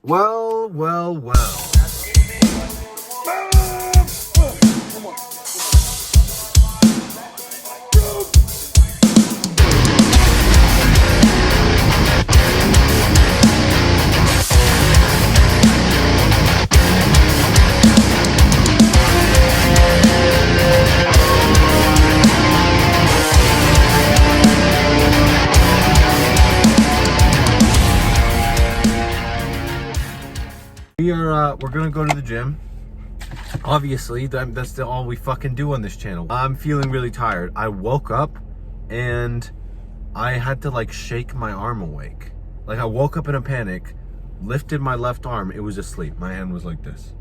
Well, well, well. We're gonna go to the gym. Obviously, that's all we fucking do on this channel. I'm feeling really tired. I woke up and I had to like shake my arm awake. Like I woke up in a panic, lifted my left arm, it was asleep. My hand was like this.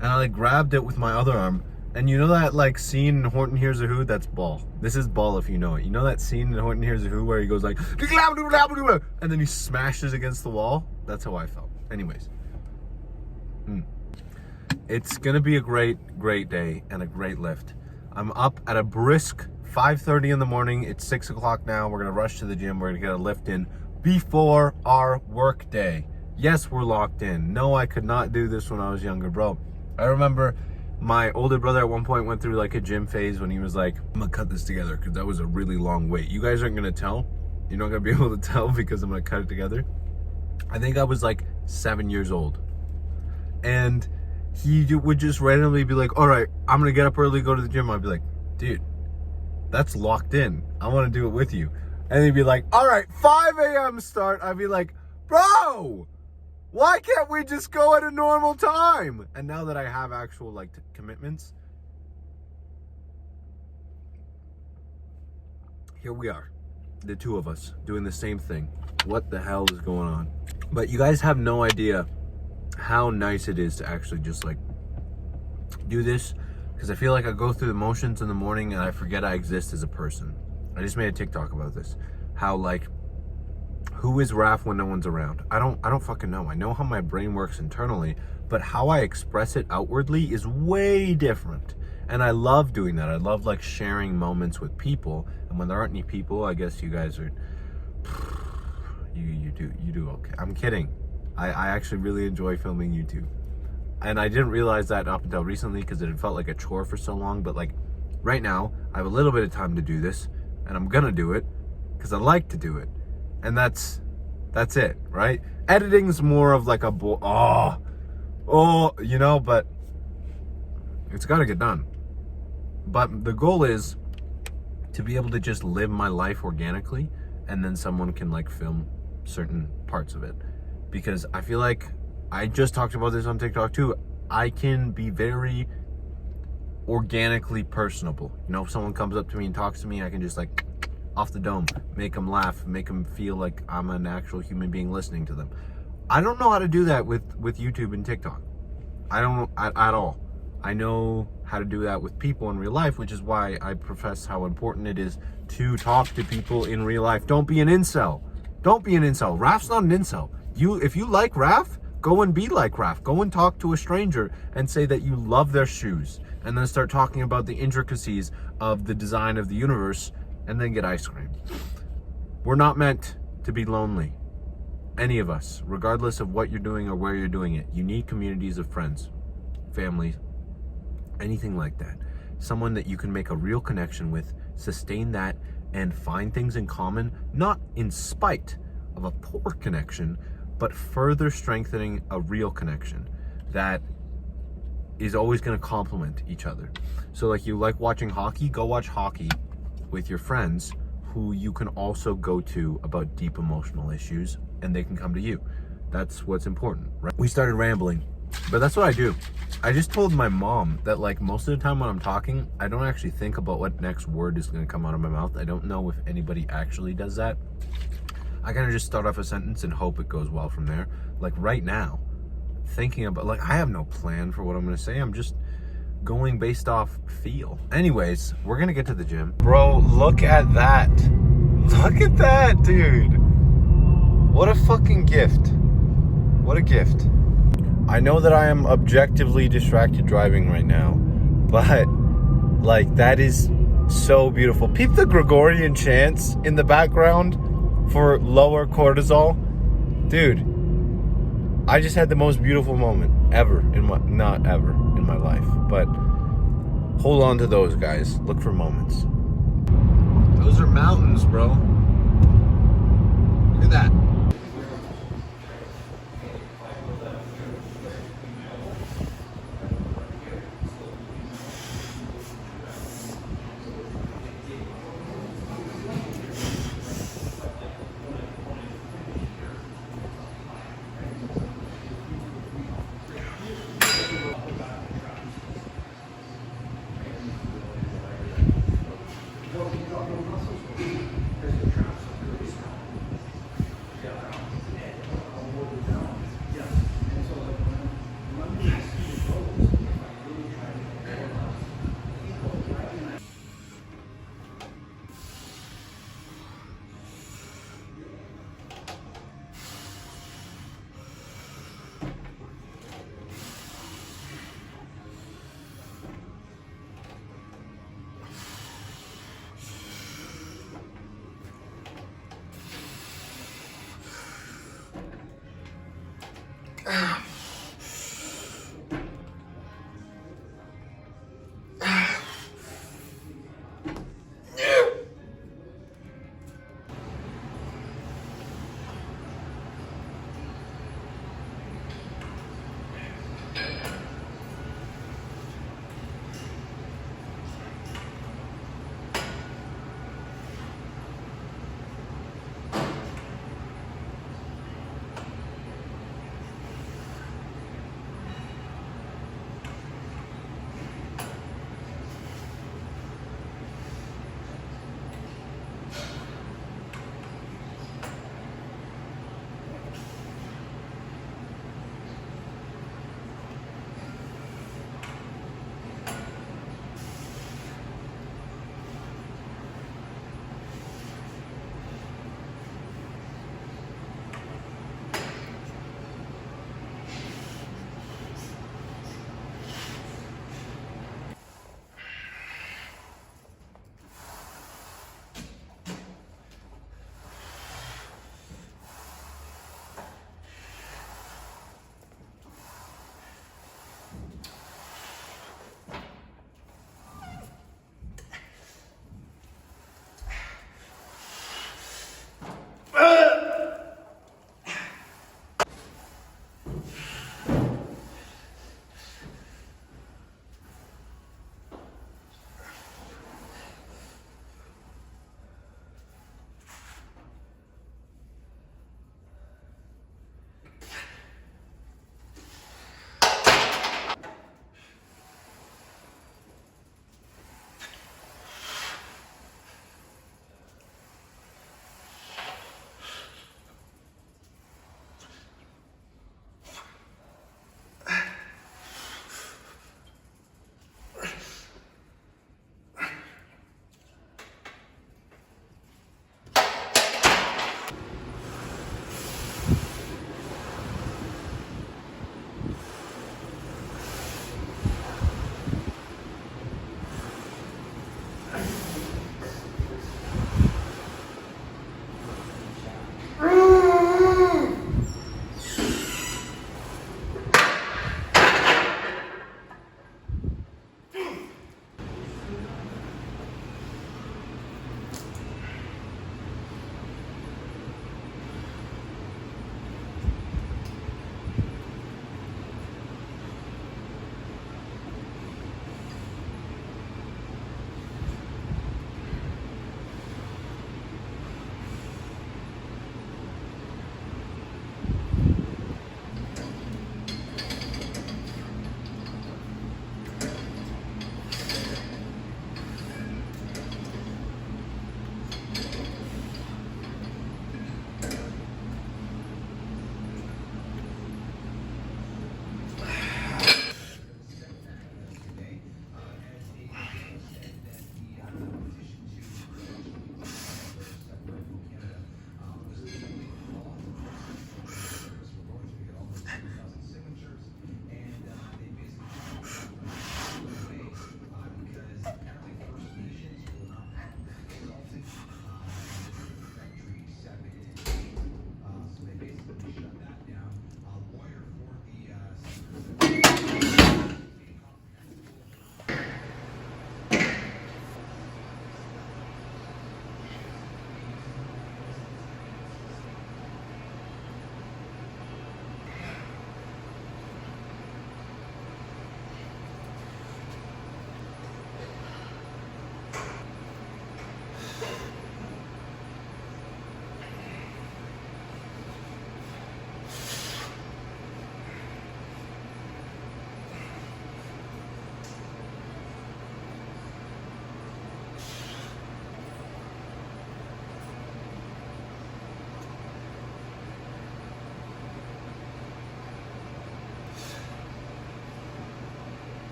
And I like grabbed it with my other arm. And you know that like scene in Horton Hears a Who? That's Ball. This is Ball if you know it. You know that scene in Horton Hears a Who where he goes like, and then he smashes against the wall? That's how I felt. Anyways. It's gonna be a great day and a great lift. I'm up at a brisk 5:30 in the morning. It's 6 o'clock now. We're gonna rush to the gym. We're gonna get a lift in before our work day. Yes, we're locked in. No, I could not do this when I was younger, bro. I remember my older brother at one point went through like a gym phase when he was like, I'm gonna cut this together because that was a really long wait. You guys aren't gonna tell. You're not gonna be able to tell because I'm gonna cut it together. I think I was like 7 years old. And he would just randomly be like, all right, I'm gonna get up early, go to the gym. I'd be like, dude, that's locked in. I wanna do it with you. And he'd be like, all right, 5 a.m. start. I'd be like, bro, why can't we just go at a normal time? And now that I have actual like commitments, here we are, the two of us doing the same thing. What the hell is going on? But you guys have no idea how nice it is to actually just like do this, because I feel like I go through the motions in the morning and I forget I exist as a person. I just made a TikTok about this, how like, who is Raph when no one's around? I don't fucking know. I know how my brain works internally, but how I express it outwardly is way different. And I love doing that. I love like sharing moments with people, and when there aren't any people, I guess you guys are you do okay. I'm kidding. I actually really enjoy filming YouTube. And I didn't realize that up until recently because it had felt like a chore for so long. But like right now, I have a little bit of time to do this, and I'm gonna do it because I like to do it. And that's it, right? Editing's more of like a you know, but it's gotta get done. But the goal is to be able to just live my life organically, and then someone can like film certain parts of it. Because I feel like, I just talked about this on TikTok too, I can be very organically personable. You know, if someone comes up to me and talks to me, I can just like, off the dome, make them laugh, make them feel like I'm an actual human being listening to them. I don't know how to do that with YouTube and TikTok. I don't at all. I know how to do that with people in real life, which is why I profess how important it is to talk to people in real life. Don't be an incel. Don't be an incel. Raph's not an incel. If you like Raph, go and be like Raph. Go and talk to a stranger and say that you love their shoes, and then start talking about the intricacies of the design of the universe, and then get ice cream. We're not meant to be lonely. Any of us, regardless of what you're doing or where you're doing it. You need communities of friends, families, anything like that. Someone that you can make a real connection with, sustain that, and find things in common, not in spite of a poor connection, but further strengthening a real connection that is always going to complement each other. So like, you like watching hockey, go watch hockey with your friends who you can also go to about deep emotional issues, and they can come to you. That's what's important, right? We started rambling, but that's what I do. I just told my mom that like most of the time when I'm talking, I don't actually think about what next word is going to come out of my mouth. I don't know if anybody actually does that. I kind of just start off a sentence and hope it goes well from there. Like right now, thinking about, like, I have no plan for what I'm going to say. I'm just going based off feel. Anyways, we're going to get to the gym. Bro, look at that. Look at that, dude. What a fucking gift. What a gift. I know that I am objectively distracted driving right now, but like, that is so beautiful. Peep the Gregorian chants in the background for lower cortisol. Dude, I just had the most beautiful moment ever in my, not ever in my life, but hold on to those, guys. Look for moments. Those are mountains, bro. Look at that.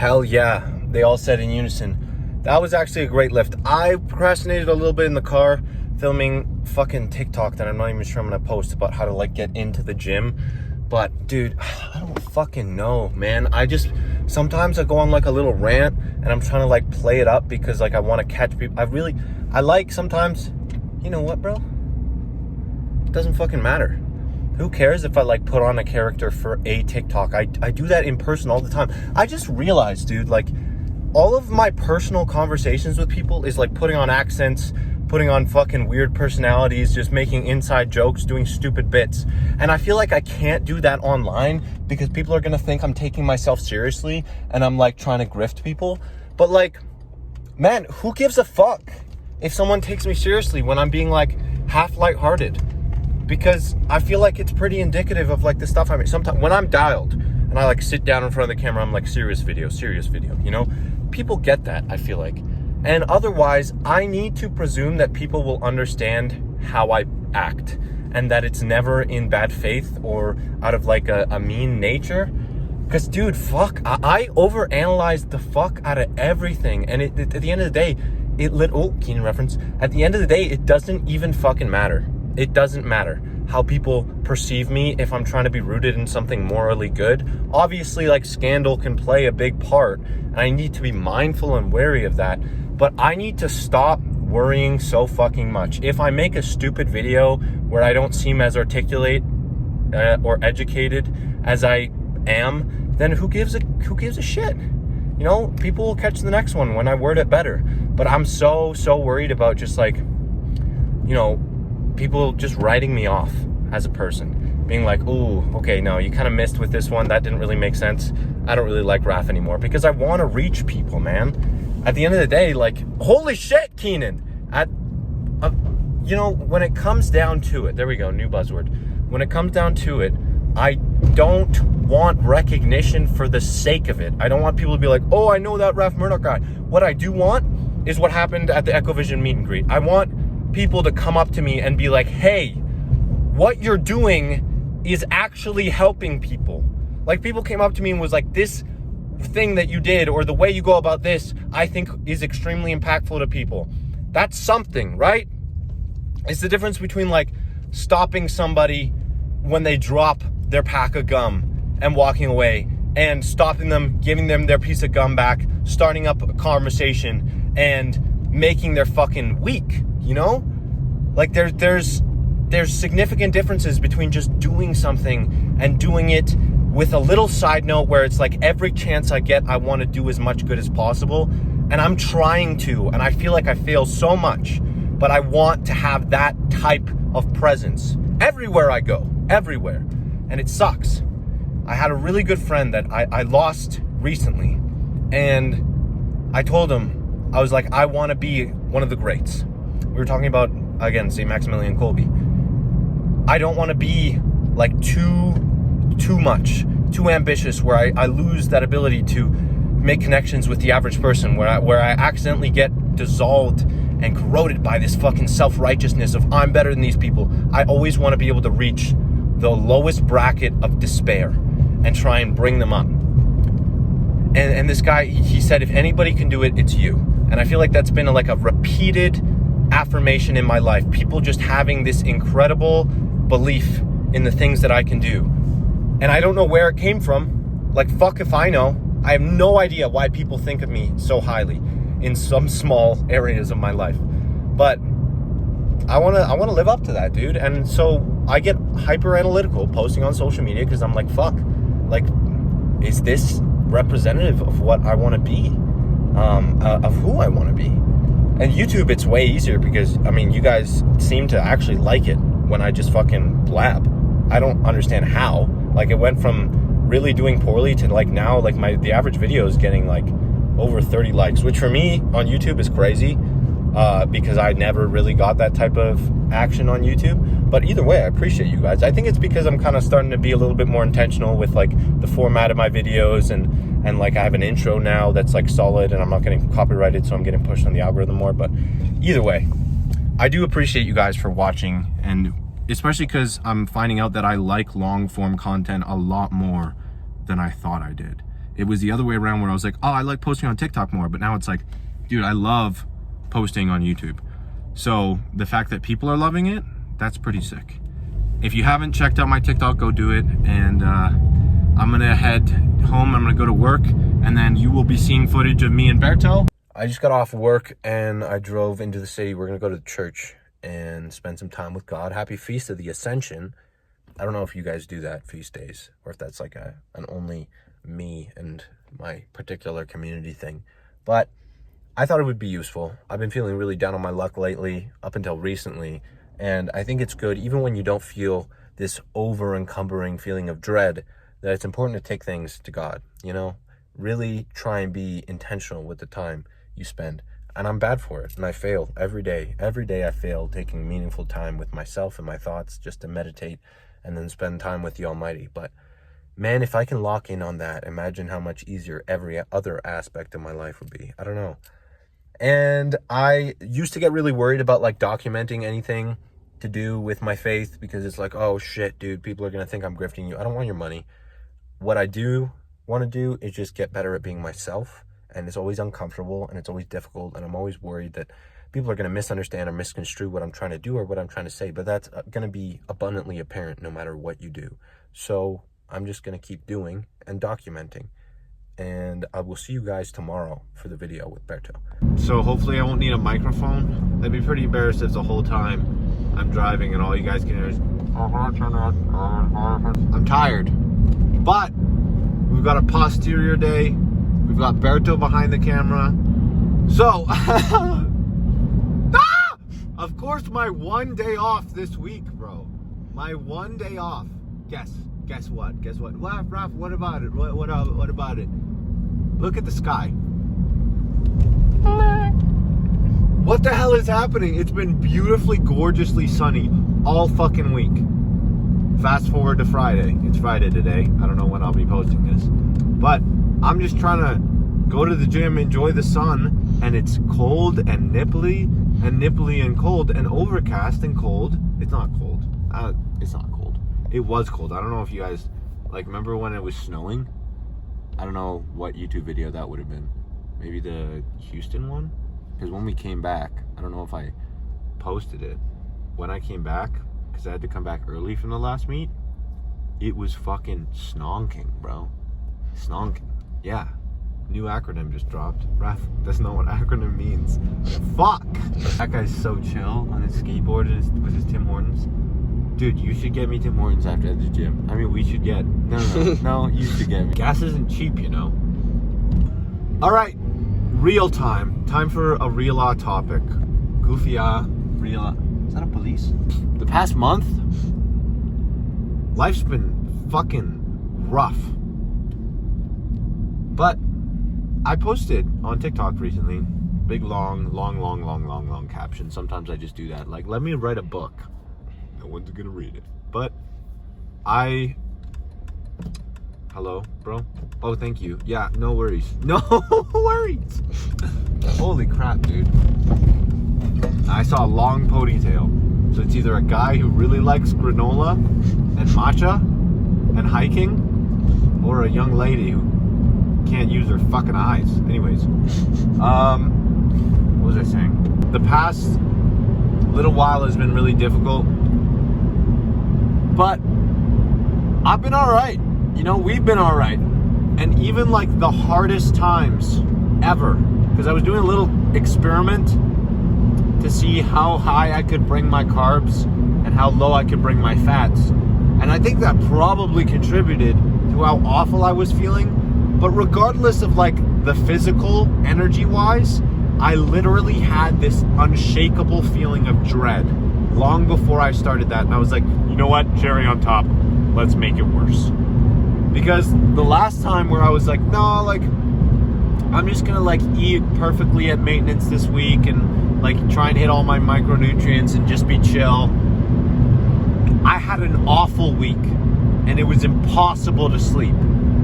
Hell yeah. They all said in unison. That was actually a great lift. I procrastinated a little bit in the car filming fucking TikTok that I'm not even sure I'm gonna post about how to like get into the gym. But dude, I don't fucking know, man. Sometimes I go on like a little rant and I'm trying to like play it up because like I want to catch people. I like sometimes, you know what, bro? It doesn't fucking matter. Who cares if I like put on a character for a TikTok? I do that in person all the time. I just realized, dude, like all of my personal conversations with people is like putting on accents, putting on fucking weird personalities, just making inside jokes, doing stupid bits. And I feel like I can't do that online because people are gonna think I'm taking myself seriously and I'm like trying to grift people. But like, man, who gives a fuck if someone takes me seriously when I'm being like half lighthearted? Because I feel like it's pretty indicative of like the stuff I make. Sometimes when I'm dialed and I like sit down in front of the camera, I'm like serious video, you know? People get that, I feel like. And otherwise, I need to presume that people will understand how I act and that it's never in bad faith or out of like a mean nature. Because dude, fuck, I overanalyze the fuck out of everything. And at the end of the day, Keenan reference. At the end of the day, it doesn't even fucking matter. It doesn't matter how people perceive me if I'm trying to be rooted in something morally good. Obviously, like scandal can play a big part, and I need to be mindful and wary of that. But I need to stop worrying so fucking much. If I make a stupid video where I don't seem as articulate or educated as I am, then who gives a shit? You know, people will catch the next one when I word it better. But I'm so worried about just like, you know, people just writing me off as a person, being like, ooh, okay, no, you kind of missed with this one. That didn't really make sense. I don't really like Raph anymore, because I want to reach people, man. At the end of the day, like, holy shit, Keenan. You know, when it comes down to it, there we go, new buzzword. When it comes down to it, I don't want recognition for the sake of it. I don't want people to be like, oh, I know that Raph Murdoch guy. What I do want is what happened at the Ecovision meet and greet. I want people to come up to me and be like, hey, what you're doing is actually helping people. Like, people came up to me and was like, this thing that you did or the way you go about this, I think is extremely impactful to people. That's something, right? It's the difference between like stopping somebody when they drop their pack of gum and walking away, and stopping them, giving them their piece of gum back, starting up a conversation and making their fucking week, you know? Like there's significant differences between just doing something and doing it with a little side note where it's like every chance I get, I want to do as much good as possible. And I'm trying to, and I feel like I fail so much, but I want to have that type of presence everywhere I go, everywhere. And it sucks. I had a really good friend that I lost recently, and I told him, I was like, I want to be one of the greats. We were talking about, again, St. Maximilian Kolbe. I don't want to be like too much, too ambitious, where I lose that ability to make connections with the average person, where I accidentally get dissolved and corroded by this fucking self-righteousness of I'm better than these people. I always want to be able to reach the lowest bracket of despair and try and bring them up. And this guy, he said, if anybody can do it, it's you. And I feel like that's been like a repeated affirmation in my life. People just having this incredible belief in the things that I can do. And I don't know where it came from. Like, fuck if I know. I have no idea why people think of me so highly in some small areas of my life. But I want to live up to that, dude. And so I get hyper analytical posting on social media because I'm like, fuck, like, is this representative of what I want to be, of who I want to be? And YouTube, it's way easier because, I mean, you guys seem to actually like it when I just fucking blab. I don't understand how. Like, it went from really doing poorly to like now, like the average video is getting like over 30 likes, which for me on YouTube is crazy, because I never really got that type of action on YouTube. But either way, I appreciate you guys. I think it's because I'm kind of starting to be a little bit more intentional with like the format of my videos, and like I have an intro now that's like solid, and I'm not getting copyrighted, so I'm getting pushed on the algorithm more. But either way, I do appreciate you guys for watching, and especially because I'm finding out that I like long form content a lot more than I thought I did. It was the other way around where I was like, oh, I like posting on TikTok more. But now it's like, dude, I love posting on YouTube. So the fact that people are loving it, that's pretty sick. If you haven't checked out my TikTok, go do it. And I'm gonna head home, I'm gonna go to work, and then you will be seeing footage of me and Berto. I just got off work and I drove into the city. We're gonna go to the church and spend some time with God. Happy Feast of the Ascension. I don't know if you guys do that feast days, or if that's like an only me and my particular community thing. But I thought it would be useful. I've been feeling really down on my luck lately, up until recently. And I think it's good, even when you don't feel this over-encumbering feeling of dread, that it's important to take things to God, you know? Really try and be intentional with the time you spend. And I'm bad for it, and I fail every day. Every day I fail taking meaningful time with myself and my thoughts just to meditate and then spend time with the Almighty. But man, if I can lock in on that, imagine how much easier every other aspect of my life would be. I don't know. And I used to get really worried about like documenting anything to do with my faith, because it's like, oh shit, dude, people are going to think I'm grifting you. I don't want your money. What I do want to do is just get better at being myself. And it's always uncomfortable and it's always difficult. And I'm always worried that people are going to misunderstand or misconstrue what I'm trying to do or what I'm trying to say. But that's going to be abundantly apparent no matter what you do. So I'm just going to keep doing and documenting. And I will see you guys tomorrow for the video with Berto. So hopefully I won't need a microphone. I'd be pretty embarrassed if the whole time I'm driving and all you guys can hear is I'm tired. But we've got a posterior day. We've got Berto behind the camera. So of course my one day off this week, bro. My one day off. Guess what? Raph, what about it? What about it? Look at the sky. What the hell is happening? It's been beautifully, gorgeously sunny all fucking week. Fast forward to Friday. It's Friday today. I don't know when I'll be posting this. But I'm just trying to go to the gym, enjoy the sun, and it's cold and nipply and cold and overcast and cold. It's not cold. It's not cold. It was cold. I don't know if you guys, like, remember when it was snowing? I don't know what YouTube video that would have been. Maybe the Houston one? Because when we came back, I don't know if I posted it. When I came back, because I had to come back early from the last meet, it was fucking snonking, bro. Snonking. Yeah. New acronym just dropped. Raph doesn't know what acronym means. Fuck! That guy's so chill on his skateboard with his Tim Hortons. Dude, you should get me Tim Hortons after the gym. I mean, we should get... No, you should get me. Gas isn't cheap, you know. Alright, real time. Time for a real topic. Goofy real... Is that a police? The past month, life's been fucking rough. But I posted on TikTok recently, big long caption. Sometimes I just do that. Like, let me write a book. No one's gonna read it. But hello, bro? Oh, thank you. Yeah, no worries. No worries. Holy crap, dude. I saw a long ponytail. So it's either a guy who really likes granola and matcha and hiking, or a young lady who can't use her fucking eyes. Anyways, what was I saying? The past little while has been really difficult, but I've been all right. You know, we've been all right. And even like the hardest times ever, because I was doing a little experiment to see how high I could bring my carbs and how low I could bring my fats. And I think that probably contributed to how awful I was feeling. But regardless of like the physical energy wise, I literally had this unshakable feeling of dread long before I started that. And I was like, you know what? Cherry on top. Let's make it worse. Because the last time where I was like, no, like, I'm just gonna like eat perfectly at maintenance this week and like try and hit all my micronutrients and just be chill. I had an awful week and it was impossible to sleep.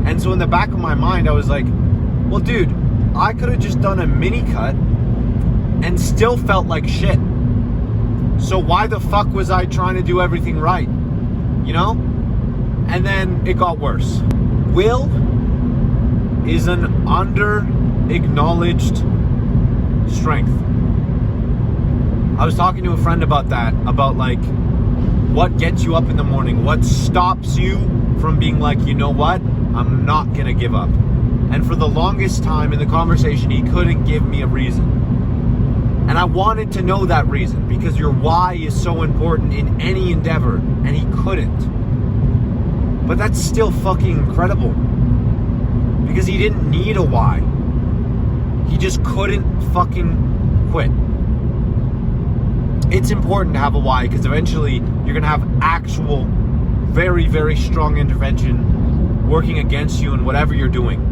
And so in the back of my mind, I was like, well, dude, I could have just done a mini cut and still felt like shit. So why the fuck was I trying to do everything right? You know? And then it got worse. Will is an under-acknowledged strength. I was talking to a friend about that, about like what gets you up in the morning, what stops you from being like, you know what, I'm not gonna give up. And for the longest time in the conversation, he couldn't give me a reason. And I wanted to know that reason, because your why is so important in any endeavor, and he couldn't. But that's still fucking incredible, because he didn't need a why. He just couldn't fucking quit. It's important to have a why, because eventually you're going to have actual, very, very strong intervention working against you in whatever you're doing.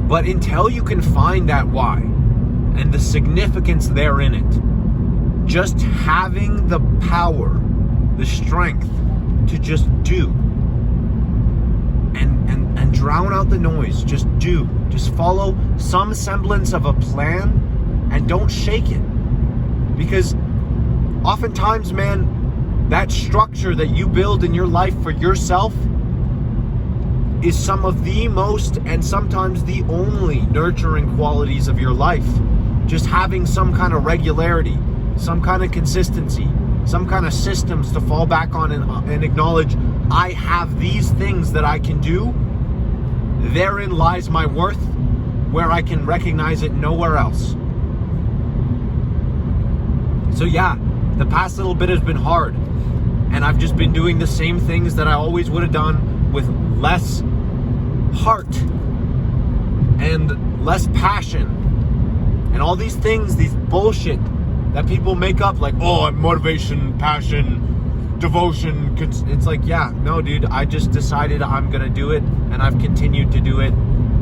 But until you can find that why and the significance there in it, just having the power, the strength to just do and drown out the noise, just do. Just follow some semblance of a plan and don't shake it. Because oftentimes, man, that structure that you build in your life for yourself is some of the most and sometimes the only nurturing qualities of your life. Just having some kind of regularity, some kind of consistency, some kind of systems to fall back on and acknowledge, I have these things that I can do. Therein lies my worth, where I can recognize it nowhere else. So yeah, the past little bit has been hard, and I've just been doing the same things that I always would have done with less heart and less passion and all these things, these bullshit that people make up like, oh, motivation, passion, devotion. It's like, yeah, no, dude, I just decided I'm gonna do it, and I've continued to do it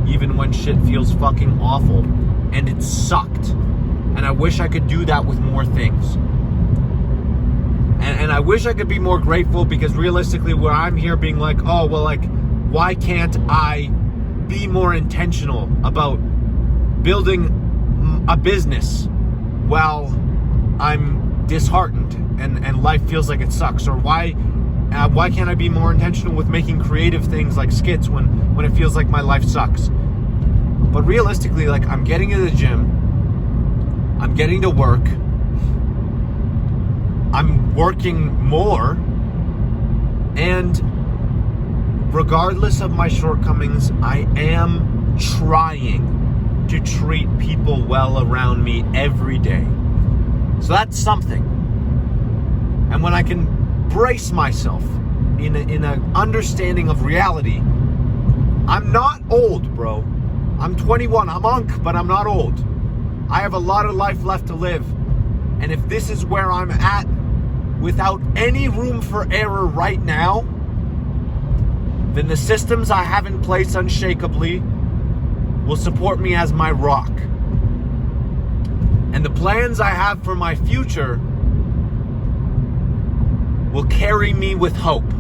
even when shit feels fucking awful, and it sucked. And I wish I could do that with more things. And I wish I could be more grateful, because realistically, where I'm here being like, oh, well, like, why can't I be more intentional about building a business while I'm disheartened and life feels like it sucks? Or why can't I be more intentional with making creative things like skits when it feels like my life sucks? But realistically, like, I'm getting to the gym, I'm getting to work, I'm working more, and regardless of my shortcomings, I am trying to treat people well around me every day. So that's something. And when I can brace myself in an understanding of reality, I'm not old, bro. I'm 21. I'm unk, but I'm not old. I have a lot of life left to live. And if this is where I'm at without any room for error right now, then the systems I have in place unshakably will support me as my rock. And the plans I have for my future will carry me with hope.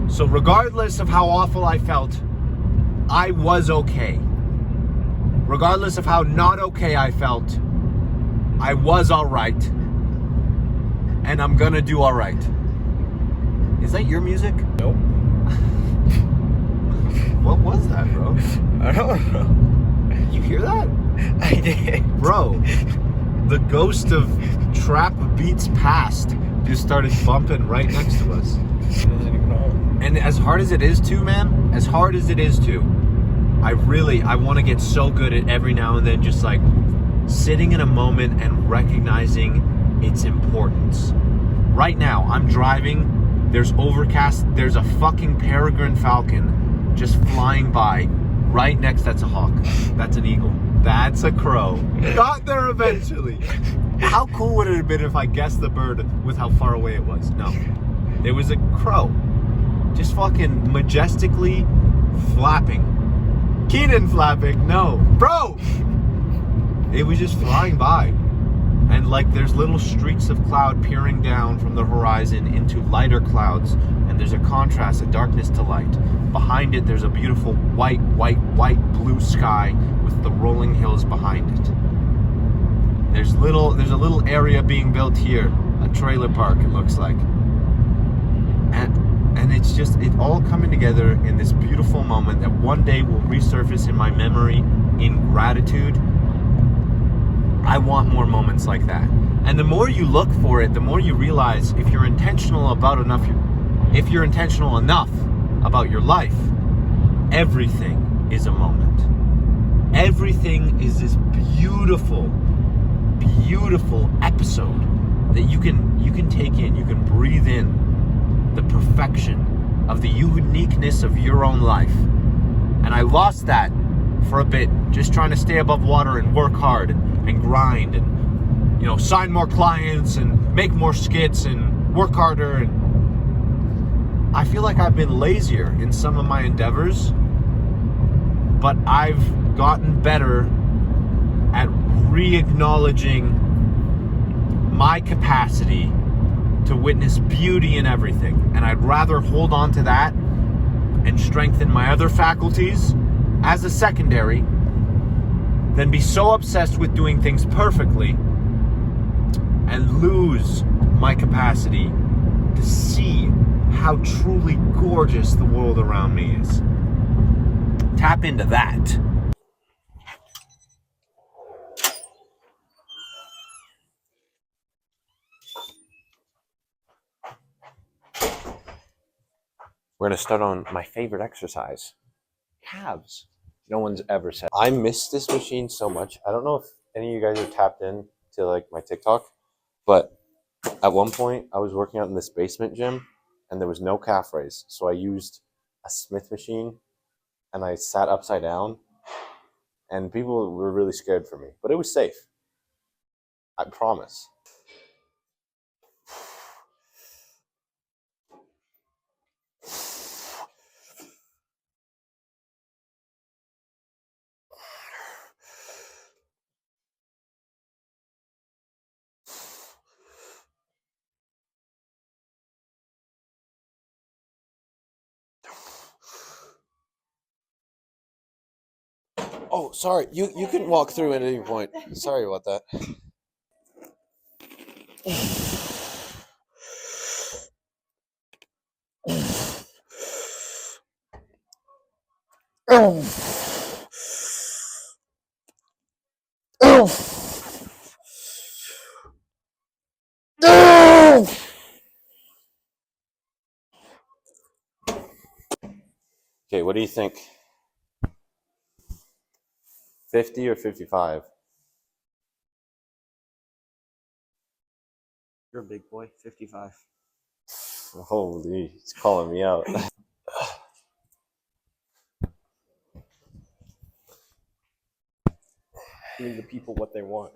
So regardless of how awful I felt, I was okay. Regardless of how not okay I felt, I was all right. And I'm gonna do all right. Is that your music? Nope. What was that, bro? I don't know. You hear that? I did. Bro, the ghost of Trap Beats Past just started bumping right next to us. It doesn't even know. And as hard as it is to, man, as hard as it is to, I want to get so good at every now and then just like sitting in a moment and recognizing its importance. Right now, I'm driving, there's overcast, there's a fucking peregrine falcon just flying by. Right next, that's a hawk. That's an eagle. That's a crow. Got there eventually. How cool would it have been if I guessed the bird with how far away it was? No. It was a crow. Just fucking majestically flapping. Keenan flapping, no. Bro! It was just flying by. And like there's little streaks of cloud peering down from the horizon into lighter clouds. And there's a contrast, a darkness to light. Behind it, there's a beautiful white blue sky with the rolling hills behind it. There's a little area being built here, a trailer park, it looks like. And And it's just, it all coming together in this beautiful moment that one day will resurface in my memory in gratitude. I want more moments like that. And the more you look for it, the more you realize if you're intentional about enough, if you're intentional enough about your life, everything is a moment. Everything is this beautiful, beautiful episode that you can take in, you can breathe in the perfection of the uniqueness of your own life. And I lost that for a bit, just trying to stay above water and work hard and grind and, you know, sign more clients and make more skits and work harder. And I feel like I've been lazier in some of my endeavors, but I've gotten better at re-acknowledging my capacity to witness beauty in everything. And I'd rather hold on to that and strengthen my other faculties as a secondary than be so obsessed with doing things perfectly and lose my capacity to see how truly gorgeous the world around me is. Tap into that. We're going to start on my favorite exercise, calves. No one's ever said. I miss this machine so much. I don't know if any of you guys are tapped in to like my TikTok, but at one point I was working out in this basement gym and there was no calf raise. So I used a Smith machine and I sat upside down and people were really scared for me, but it was safe. I promise. Oh, sorry. You can walk through at any point. Sorry about that. Okay, what do you think? 50 or 55? You're a big boy. 55. Holy, he's calling me out. Giving the people what they want.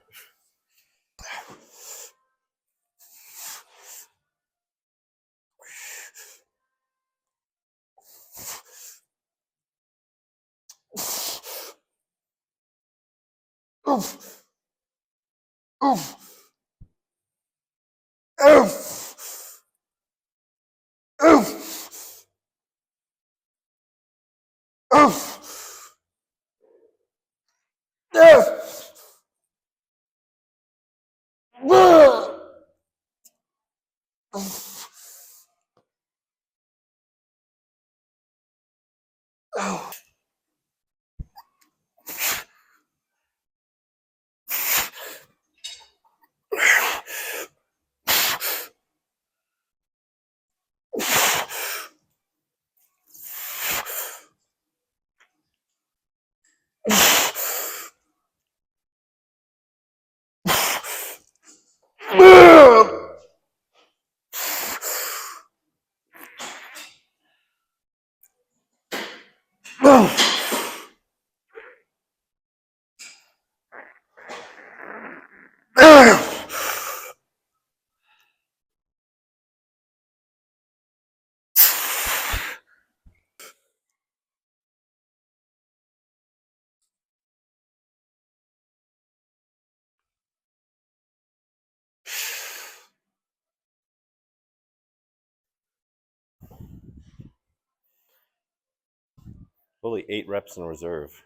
Only 8 reps in reserve.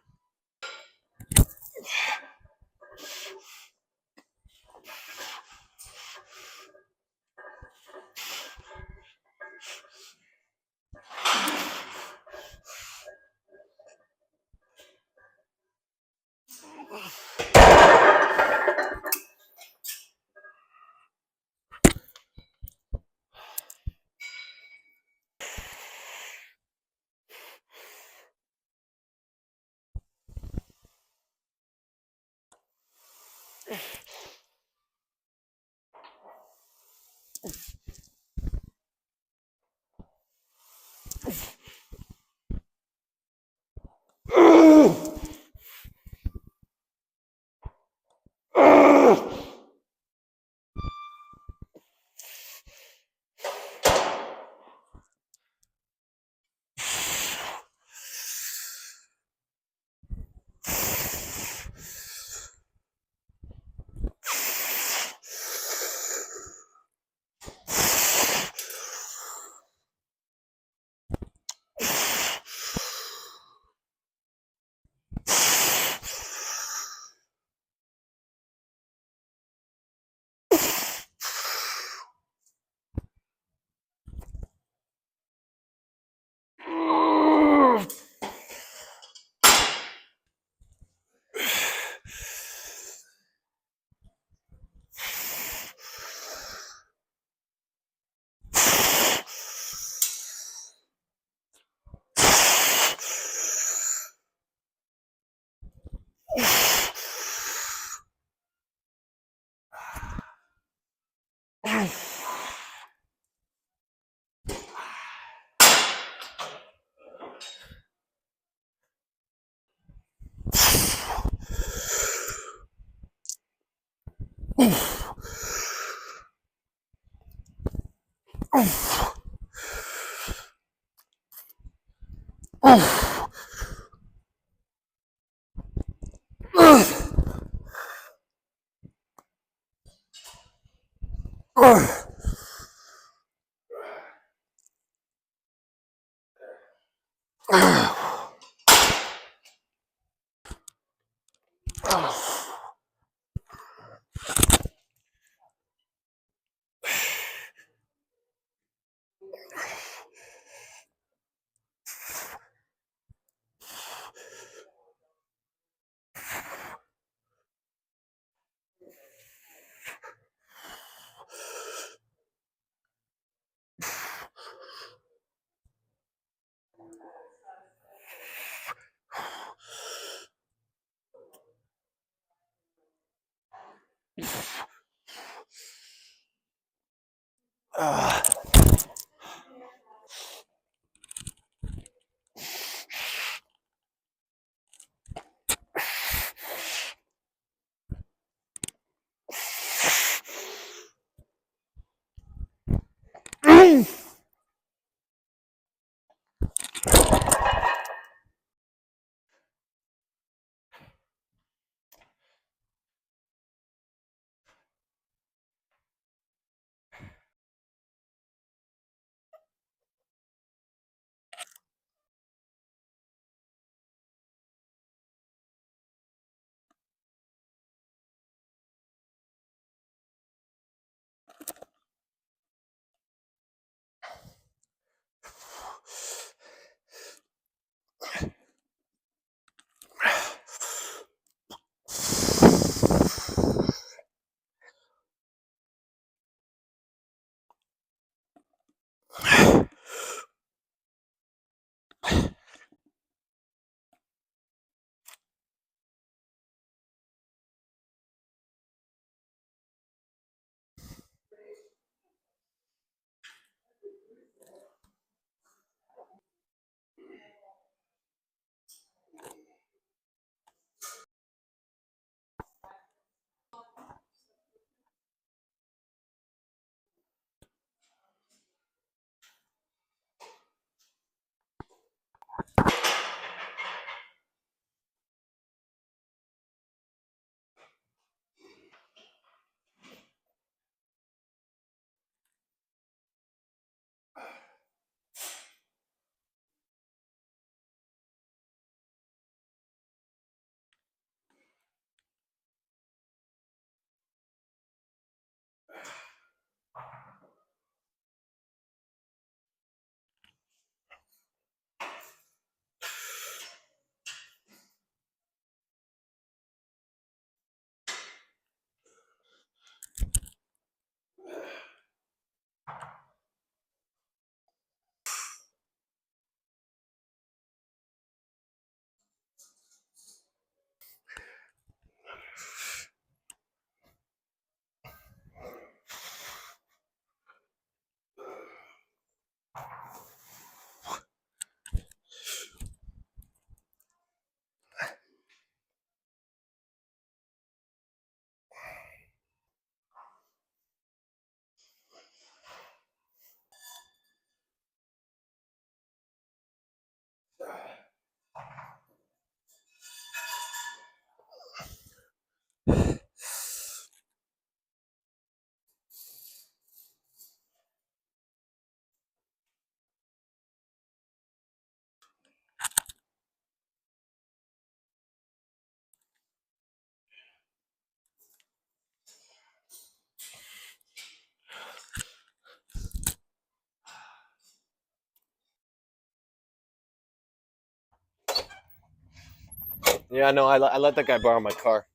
Yeah, no, I let that guy borrow my car.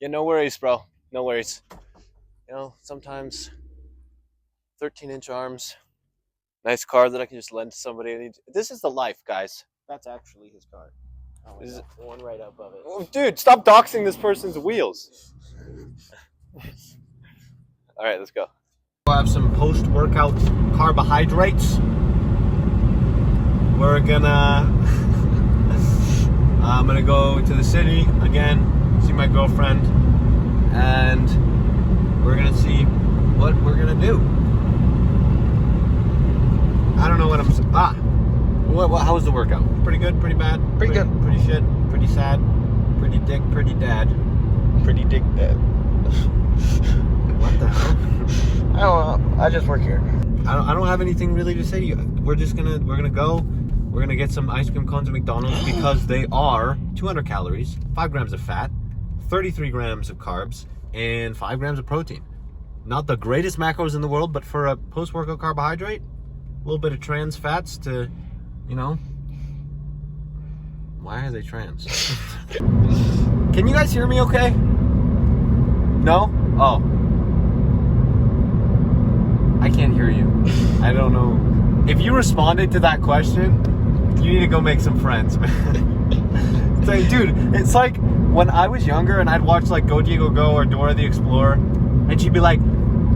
Yeah, no worries, bro. No worries. You know, sometimes 13-inch arms, nice car that I can just lend to somebody. This is the life, guys. That's actually his car. Oh, This is, the one right above it. oh, dude, stop doxing this person's wheels. All right, let's go. We'll have some post-workout carbohydrates. We're gonna I'm gonna go to the city again, see my girlfriend, and we're gonna see what we're gonna do. I don't know what how was the workout? Pretty good, pretty bad? Pretty good. Pretty shit, pretty sad, pretty dick, pretty dad. Pretty dick dead. What the hell? I don't know. I just work here. I don't have anything really to say to you. We're gonna go. We're gonna get some ice cream cones at McDonald's because they are 200 calories, 5 grams of fat, 33 grams of carbs, and 5 grams of protein. Not the greatest macros in the world, but for a post-workout carbohydrate, a little bit of trans fats to, you know. Why are they trans? Can you guys hear me okay? No? Oh. I can't hear you. I don't know. If you responded to that question, you need to go make some friends, man. It's like, dude, it's like when I was younger and I'd watch like Go Diego Go or Dora the Explorer, and she'd be like,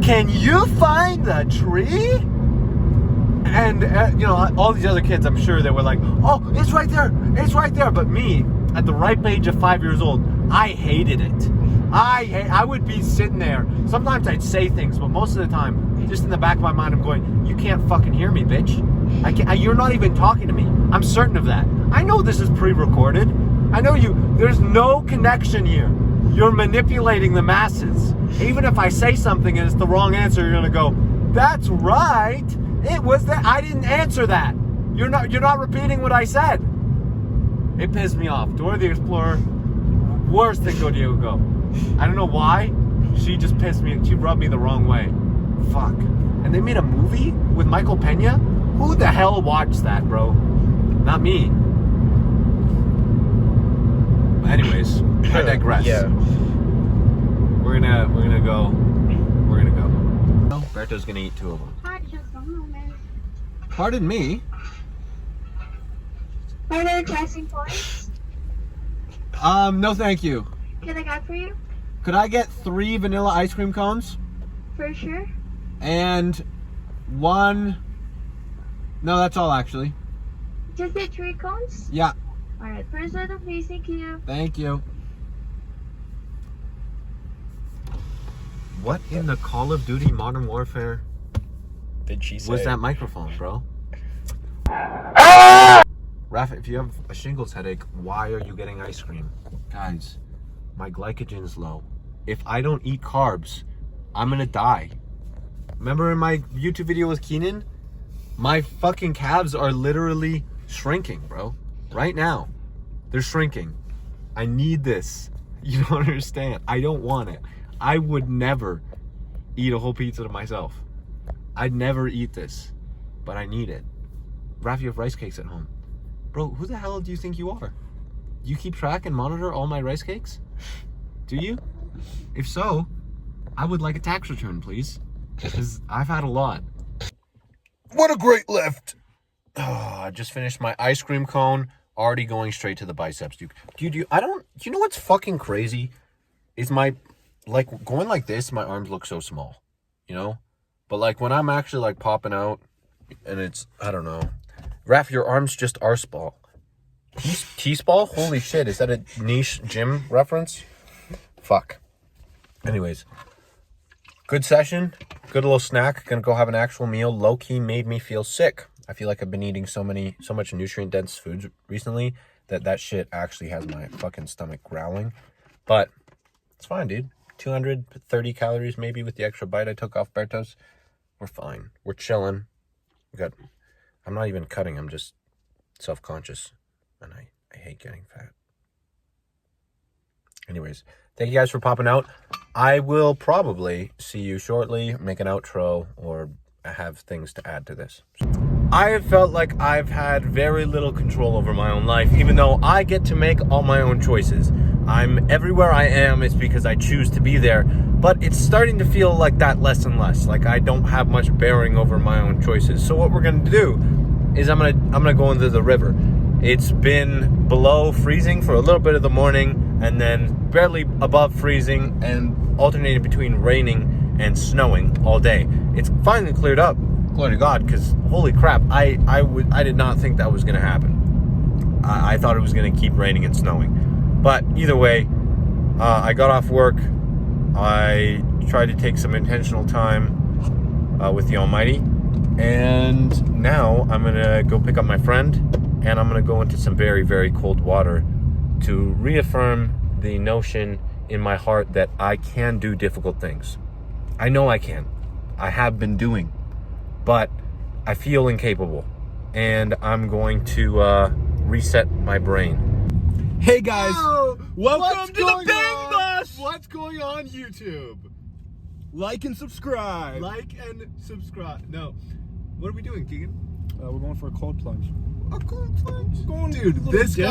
"Can you find the tree?" And you know, all these other kids, I'm sure they were like, "Oh, it's right there, it's right there." But me, at the ripe age of 5 years old, I hated it. I would be sitting there. Sometimes I'd say things, but most of the time, just in the back of my mind, I'm going, "You can't fucking hear me, bitch. You're not even talking to me." I'm certain of that. I know this is pre-recorded. I know there's no connection here. You're manipulating the masses. Even if I say something and it's the wrong answer, you're gonna go, "That's right. It was that. I didn't answer that. You're not repeating what I said." It pissed me off. Dora the Explorer, worse than Go Diego Go. I don't know why. She just pissed me. She rubbed me the wrong way. Fuck. And they made a movie with Michael Pena? Who the hell watched that, bro? Not me. But anyways, I digress. Yeah. We're gonna go. Berto's gonna eat 2 of them. Hi, just a moment. Pardon me? Are there dressing points? No thank you. Can I get for you? Could I get 3 vanilla ice cream cones? For sure. And 1... No, that's all actually. Just the 3 cones? Yeah, Alright, first order please, thank you. thank you. What in the Call of Duty Modern Warfare Did she say? was that microphone, bro? Raph, if you have a shingles headache, why are you getting ice cream? Guys, my glycogen's low. If I don't eat carbs, I'm gonna die. Remember in my YouTube video with Keenan? My fucking calves are literally shrinking, bro. Right now. They're shrinking. I need this. You don't understand. I don't want it. I would never eat a whole pizza to myself. I'd never eat this. But I need it. Raph, you have rice cakes at home. Bro, who the hell do you think you are? You keep track and monitor all my rice cakes? Do you? If so, I would like a tax return, please. Because I've had a lot. What a great lift! Oh, I just finished my ice cream cone. Already going straight to the biceps, dude. You know what's fucking crazy? Is like, going like this, my arms look so small. You know? But, like, when I'm actually, like, popping out, and it's, I don't know. Raph, your arms just are small. T-spall? Holy shit, is that a niche gym reference? Fuck. Anyways. Good session. Good little snack. Gonna go have an actual meal. Low-key made me feel sick. I feel like I've been eating so much nutrient-dense foods recently that shit actually has my fucking stomach growling. But it's fine, dude. 230 calories maybe with the extra bite I took off Berto's. We're fine. We're chilling. I'm not even cutting. I'm just self-conscious. And I hate getting fat. Anyways, thank you guys for popping out. I will probably see you shortly, make an outro, or have things to add to this. I have felt like I've had very little control over my own life, even though I get to make all my own choices. I'm everywhere I am, it's because I choose to be there, but it's starting to feel like that less and less. Like I don't have much bearing over my own choices. So what we're gonna do is I'm gonna go into the river. It's been below freezing for a little bit of the morning, and then barely above freezing, and alternating between raining and snowing all day. It's finally cleared up, glory to God, because holy crap, I did not think that was gonna happen. I thought it was gonna keep raining and snowing. But either way, I got off work. I tried to take some intentional time with the Almighty. And now I'm going to go pick up my friend. And I'm going to go into some very, very cold water to reaffirm the notion in my heart that I can do difficult things. I know I can. I have been doing. But I feel incapable. And I'm going to reset my brain. Hey guys, welcome to the Bang Bus! What's going on YouTube? Like and subscribe. Like and subscribe. No. What are we doing, Keegan? We're going for a cold plunge. A cold plunge? Going Dude, little this dip.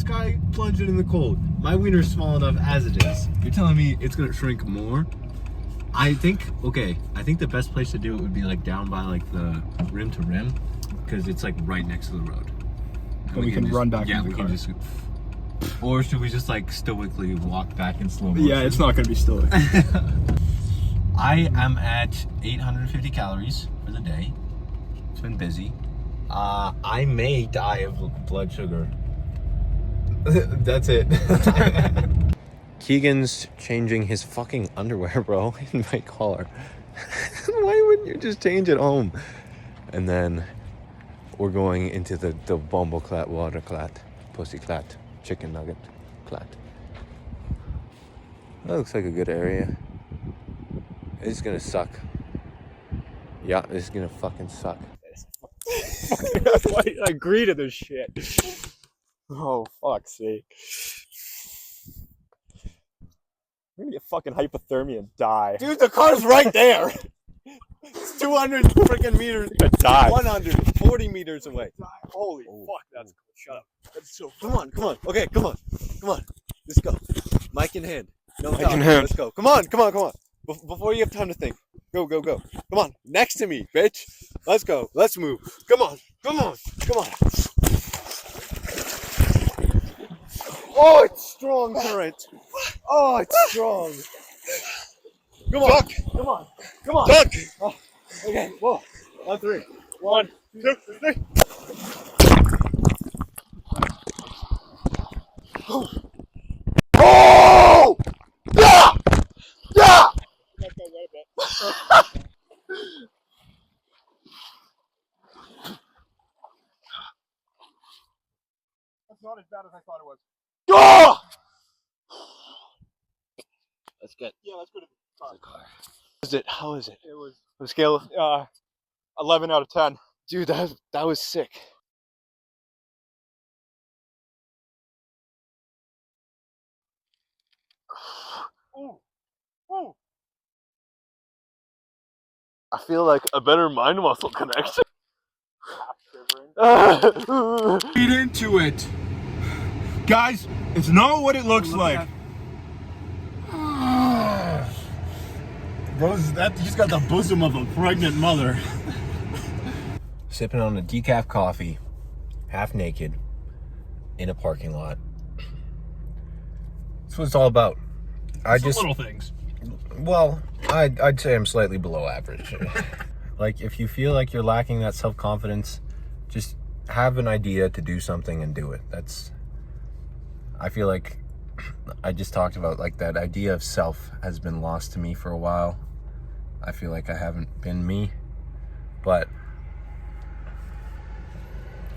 guy plunged it in the cold. My wiener's small enough as it is. You're telling me it's gonna shrink more? I think the best place to do it would be like down by like the rim to rim, because it's like right next to the road. And we can just, run back yeah, into we the can car. just. Or should we just like stoically walk back in slow motion? Yeah, it's not going to be still. I am at 850 calories for the day. It's been busy. I may die of blood sugar. That's it. Keegan's changing his fucking underwear, bro, in my car. Why wouldn't you just change it home? And then we're going into the bumbleclat, waterclat, pussyclat, chicken nugget clat. That looks like a good area. It's gonna suck. Yeah, it's gonna fucking suck. I agree to this shit. Oh, fuck's sake. We're gonna get fucking hypothermia and die. Dude, the car's right there. It's 200 freaking meters. Die. 140 meters away. Holy fuck, that's cool. Shut up. That's so Come on. Okay, come on. Let's go. Mic in hand. No Mic talking. in hand. Let's go. Come on. Before you have time to think. Go. Come on. Next to me, bitch. Let's go. Let's move. Come on. Oh, it's strong current. Oh, it's strong. Come on. Come on. Duck. Oh, okay. Whoa. On three. 1, 2, 3. Oh! Yeah! That's not as bad as I thought it was. Oh! That's good. Yeah, that's good. How is it? It was On a scale of 11 out of 10. dude, that was sick. Ooh. Ooh. I feel like a better mind muscle connection. Feed into it. Guys, it's not what it looks like. Bro's he's got the bosom of a pregnant mother. Sipping on a decaf coffee, half naked, in a parking lot. That's what it's all about. Little things. Well, I'd say I'm slightly below average. Like, if you feel like you're lacking that self-confidence, just have an idea to do something and do it. I feel like I just talked about, like, that idea of self has been lost to me for a while. I feel like I haven't been me, but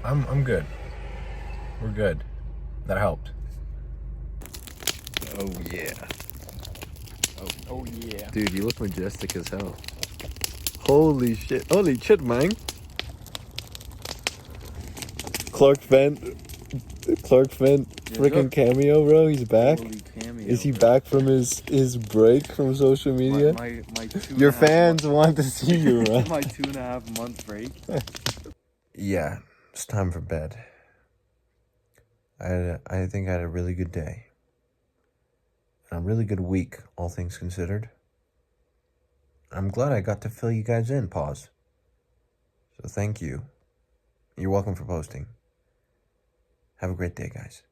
I'm good. We're good. That helped. Oh yeah. Oh yeah. Dude, you look majestic as hell. Holy shit. Holy shit, man. Clark Fent, freaking cameo, bro. He's back. Cameo, Is he bro. back from his break from social media? My Your fans want to see you, bro. my 2.5 month break. Yeah, it's time for bed. I think I had a really good day. And a really good week, all things considered. I'm glad I got to fill you guys in, Pause. So thank you. You're welcome for posting. Have a great day, guys.